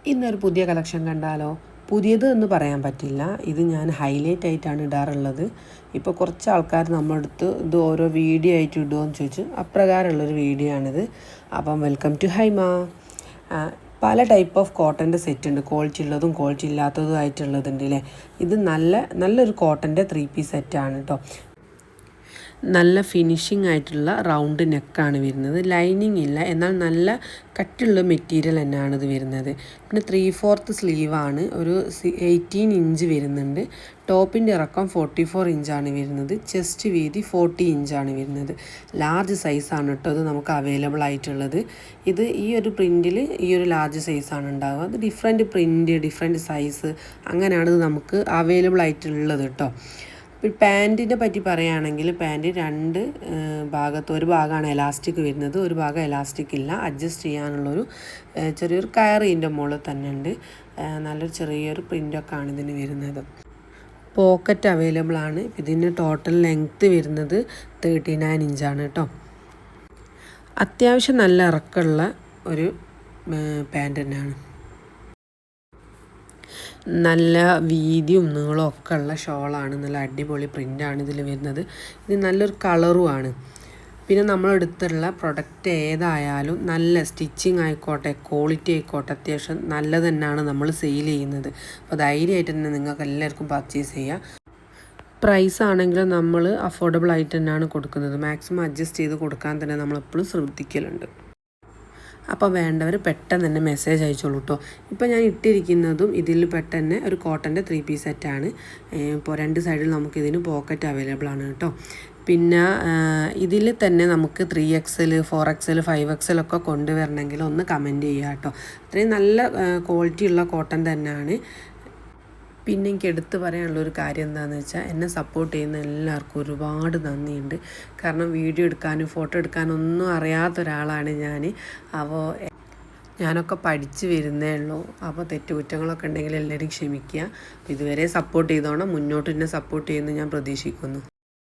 ഇന്നൊരു പുതിയ കളക്ഷൻ കണ്ടാലോ? പുതിയത് എന്ന് പറയാൻ പറ്റില്ല, ഇത് ഞാൻ ഹൈലൈറ്റ് ആയിട്ടാണ് ഇടാറുള്ളത്. ഇപ്പോൾ കുറച്ച് ആൾക്കാർ നമ്മളടുത്ത് ഇത് ഓരോ വീഡിയോ ആയിട്ട് ഇടുമോ എന്ന് ചോദിച്ചു, അപ്രകാരമുള്ളൊരു വീഡിയോ ആണിത്. അപ്പം വെൽക്കം ടു ഹൈമ. പല ടൈപ്പ് ഓഫ് കോട്ടൻ്റെ സെറ്റ് ഉണ്ട്, ക്വാളിറ്റി ഉള്ളതും ക്വാളിറ്റി ഇല്ലാത്തതും ആയിട്ടുള്ളതുണ്ട് അല്ലേ. ഇത് നല്ലൊരു കോട്ടൻ്റെ 3 പീസ് സെറ്റാണ് കേട്ടോ. നല്ല ഫിനിഷിംഗ് ആയിട്ടുള്ള റൗണ്ട് നെക്കാണ് വരുന്നത്, ലൈനിങ് ഇല്ല, എന്നാൽ നല്ല കട്ടിയുള്ള മെറ്റീരിയൽ തന്നെയാണ് ഇത് വരുന്നത്. പിന്നെ 3/4 സ്ലീവാണ്, ഒരു 18 ഇഞ്ച് വരുന്നുണ്ട്. ടോപ്പിൻ്റെ ഇറക്കം 44 ഇഞ്ചാണ് വരുന്നത്. ചെസ്റ്റ് വീതി 40 ഇഞ്ചാണ് വരുന്നത്. ലാർജ് സൈസാണ് കേട്ടോ ഇത് നമുക്ക് അവൈലബിൾ ആയിട്ടുള്ളത്. ഇത് ഈ ഒരു പ്രിൻറ്റിൽ ഈ ഒരു ലാർജ് സൈസാണ് ഉണ്ടാവുക. അത് ഡിഫറെൻറ്റ് പ്രിൻറ്റ്, ഡിഫറെൻറ്റ് സൈസ്, അങ്ങനെയാണ് ഇത് നമുക്ക് അവൈലബിൾ ആയിട്ടുള്ളത് കേട്ടോ. പാൻറ്റിനെ പറ്റി പറയുകയാണെങ്കിൽ പാൻറ്റ് 2 ഭാഗത്ത്, ഒരു ഭാഗമാണ് എലാസ്റ്റിക് വരുന്നത്, ഒരു ഭാഗം എലാസ്റ്റിക് ഇല്ല. അഡ്ജസ്റ്റ് ചെയ്യാനുള്ളൊരു ചെറിയൊരു കയർ ഇതിൻ്റെ മുകളിൽ തന്നെ ഉണ്ട്. നല്ലൊരു ചെറിയൊരു പ്രിൻ്റൊക്കെയാണ് ഇതിന് വരുന്നത്. പോക്കറ്റ് അവൈലബിൾ ആണ്. ഇതിന് ടോട്ടൽ ലെങ്ത്ത് വരുന്നത് 39 ഇഞ്ചാണ് കേട്ടോ. അത്യാവശ്യം നല്ല ഇറക്കമുള്ള ഒരു പാൻറ്റ് തന്നെയാണ്. നല്ല വീതിയും നീളവും ഒക്കെ ഉള്ള ഷോളാണ്. നല്ല അടിപൊളി പ്രിൻ്റാണ് ഇതിൽ വരുന്നത്. ഇത് നല്ലൊരു കളറുമാണ്. പിന്നെ നമ്മളെടുത്തുള്ള പ്രൊഡക്റ്റ് ഏതായാലും നല്ല സ്റ്റിച്ചിങ് ആയിക്കോട്ടെ, ക്വാളിറ്റി ആയിക്കോട്ടെ, അത്യാവശ്യം നല്ലത് തന്നെയാണ് നമ്മൾ സെയിൽ ചെയ്യുന്നത്. അപ്പോൾ ധൈര്യമായിട്ട് തന്നെ നിങ്ങൾക്ക് എല്ലാവർക്കും പർച്ചേസ് ചെയ്യാം. പ്രൈസ് ആണെങ്കിലും നമ്മൾ അഫോർഡബിൾ ആയിട്ട് തന്നെയാണ് കൊടുക്കുന്നത്. മാക്സിമം അഡ്ജസ്റ്റ് ചെയ്ത് കൊടുക്കാൻ തന്നെ നമ്മളെപ്പോഴും ശ്രദ്ധിക്കലുണ്ട്. അപ്പോൾ വേണ്ടവർ പെട്ടെന്ന് തന്നെ മെസ്സേജ് അയച്ചോളൂ കേട്ടോ. ഇപ്പോൾ ഞാൻ ഇട്ടിരിക്കുന്നതും ഇതിൽ പെട്ടെന്ന് ഒരു കോട്ടൻ്റെ 3 പീസ് സെറ്റാണ്. ഇപ്പോൾ 2 സൈഡിൽ നമുക്കിതിന് പോക്കറ്റ് അവൈലബിൾ ആണ് കേട്ടോ. പിന്നെ ഇതിൽ തന്നെ നമുക്ക് 3XL, 4XL, 5XL ഒക്കെ കൊണ്ടുവരണമെങ്കിൽ ഒന്ന് കമൻറ്റ് ചെയ്യുക കേട്ടോ. അത്രയും നല്ല ക്വാളിറ്റി ഉള്ള കോട്ടൺ തന്നെയാണ്. പിന്നെ എനിക്ക് എടുത്ത് പറയാനുള്ളൊരു കാര്യം എന്താണെന്ന് വെച്ചാൽ, എന്നെ സപ്പോർട്ട് ചെയ്യുന്ന എല്ലാവർക്കും ഒരുപാട് നന്ദിയുണ്ട്. കാരണം വീഡിയോ എടുക്കാനും ഫോട്ടോ എടുക്കാനും ഒന്നും അറിയാത്ത ഒരാളാണ് ഞാൻ. അപ്പോൾ ഞാനൊക്കെ പഠിച്ച് വരുന്നേ ഉള്ളൂ. അപ്പോൾ തെറ്റുകുറ്റങ്ങളൊക്കെ ഉണ്ടെങ്കിൽ എല്ലാവരും ക്ഷമിക്കുക. അപ്പോൾ ഇതുവരെ സപ്പോർട്ട് ചെയ്തോണം, മുന്നോട്ട് എന്നെ സപ്പോർട്ട് ചെയ്യുമെന്ന് ഞാൻ പ്രതീക്ഷിക്കുന്നു.